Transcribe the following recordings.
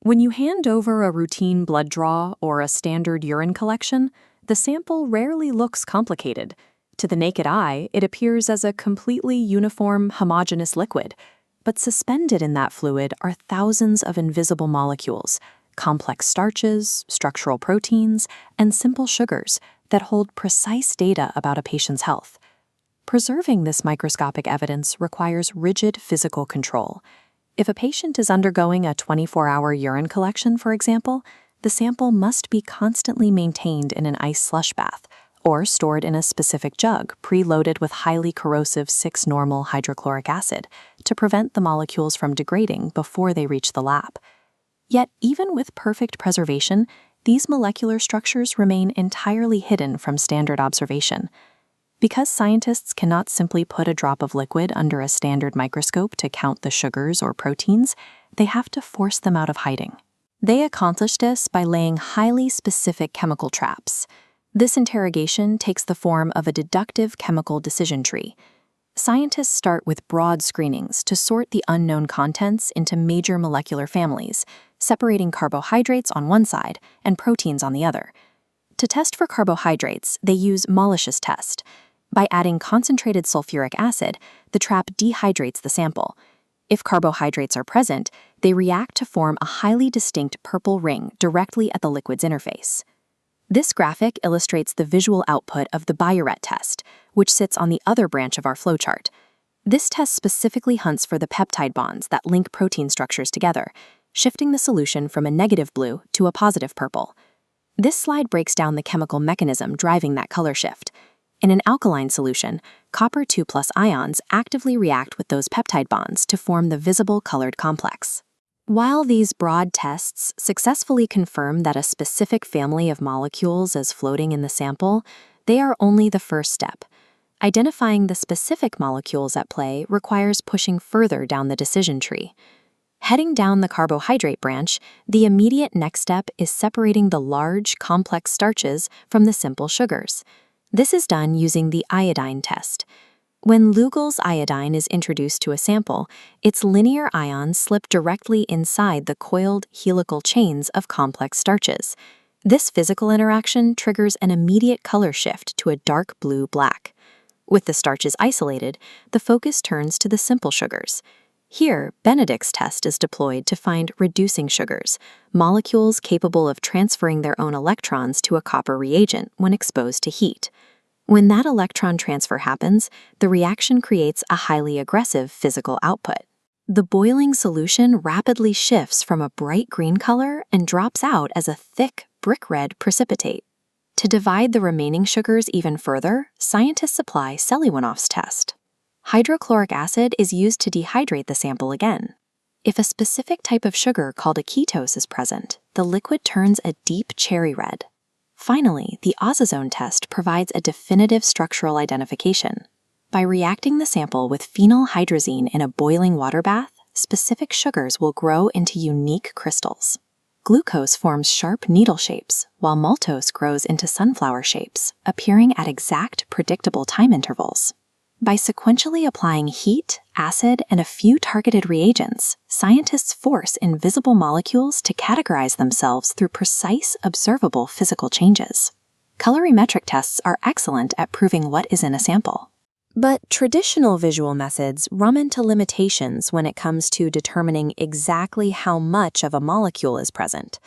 When you hand over a routine blood draw or a standard urine collection, the sample rarely looks complicated. To the naked eye, it appears as a completely uniform, homogeneous liquid. But suspended in that fluid are thousands of invisible molecules, complex starches, structural proteins, and simple sugars that hold precise data about a patient's health. Preserving this microscopic evidence requires rigid physical control. If a patient is undergoing a 24-hour urine collection, for example, the sample must be constantly maintained in an ice slush bath or stored in a specific jug preloaded with highly corrosive 6-normal hydrochloric acid to prevent the molecules from degrading before they reach the lab. Yet, even with perfect preservation, these molecular structures remain entirely hidden from standard observation. Because scientists cannot simply put a drop of liquid under a standard microscope to count the sugars or proteins, they have to force them out of hiding. They accomplish this by laying highly specific chemical traps. This interrogation takes the form of a deductive chemical decision tree. Scientists start with broad screenings to sort the unknown contents into major molecular families, separating carbohydrates on one side and proteins on the other. To test for carbohydrates, they use Mollish's test. By adding concentrated sulfuric acid, the trap dehydrates the sample. If carbohydrates are present, they react to form a highly distinct purple ring directly at the liquid's interface. This graphic illustrates the visual output of the Biuret test, which sits on the other branch of our flowchart. This test specifically hunts for the peptide bonds that link protein structures together, shifting the solution from a negative blue to a positive purple. This slide breaks down the chemical mechanism driving that color shift. In an alkaline solution, copper 2+ ions actively react with those peptide bonds to form the visible colored complex. While these broad tests successfully confirm that a specific family of molecules is floating in the sample, they are only the first step. Identifying the specific molecules at play requires pushing further down the decision tree. Heading down the carbohydrate branch, the immediate next step is separating the large, complex starches from the simple sugars. This is done using the iodine test. When Lugel's iodine is introduced to a sample, its linear ions slip directly inside the coiled helical chains of complex starches. This physical interaction triggers an immediate color shift to a dark blue-black. With the starches isolated, the focus turns to the simple sugars. Here, Benedict's test is deployed to find reducing sugars, molecules capable of transferring their own electrons to a copper reagent when exposed to heat. When that electron transfer happens, the reaction creates a highly aggressive physical output. The boiling solution rapidly shifts from a bright green color and drops out as a thick, brick-red precipitate. To divide the remaining sugars even further, scientists apply Seliwanoff's test. Hydrochloric acid is used to dehydrate the sample again. If a specific type of sugar called a ketose is present, the liquid turns a deep cherry red. Finally, the ozazone test provides a definitive structural identification. By reacting the sample with phenylhydrazine in a boiling water bath, specific sugars will grow into unique crystals. Glucose forms sharp needle shapes, while maltose grows into sunflower shapes, appearing at exact, predictable time intervals. By sequentially applying heat, acid, and a few targeted reagents, scientists force invisible molecules to categorize themselves through precise, observable physical changes. Colorimetric tests are excellent at proving what is in a sample. But traditional visual methods run into limitations when it comes to determining exactly how much of a molecule is present.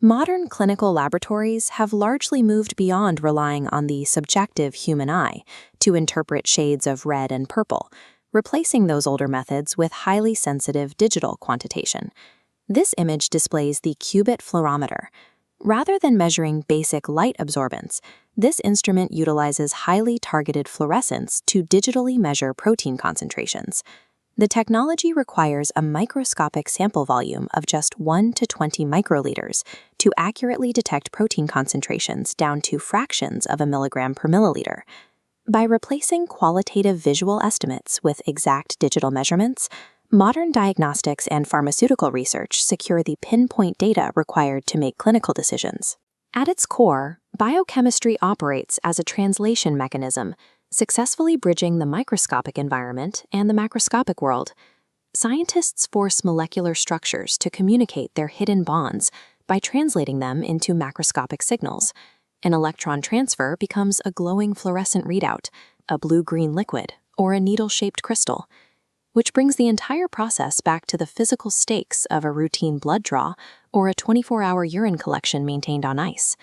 Modern clinical laboratories have largely moved beyond relying on the subjective human eye to interpret shades of red and purple, replacing those older methods with highly sensitive digital quantitation. This image displays the qubit fluorometer. Rather than measuring basic light absorbance, this instrument utilizes highly targeted fluorescence to digitally measure protein concentrations. The technology requires a microscopic sample volume of just 1 to 20 microliters to accurately detect protein concentrations down to fractions of a milligram per milliliter. By replacing qualitative visual estimates with exact digital measurements, modern diagnostics and pharmaceutical research secure the pinpoint data required to make clinical decisions. At its core, biochemistry operates as a translation mechanism, successfully bridging the microscopic environment and the macroscopic world. Scientists force molecular structures to communicate their hidden bonds by translating them into macroscopic signals. An electron transfer becomes a glowing fluorescent readout, a blue-green liquid, or a needle-shaped crystal, which brings the entire process back to the physical stakes of a routine blood draw or a 24-hour urine collection maintained on ice.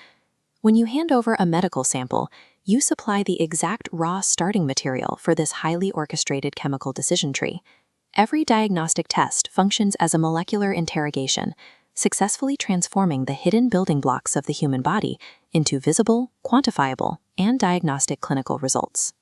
When you hand over a medical sample, you supply the exact raw starting material for this highly orchestrated chemical decision tree. Every diagnostic test functions as a molecular interrogation, successfully transforming the hidden building blocks of the human body into visible, quantifiable, and diagnostic clinical results.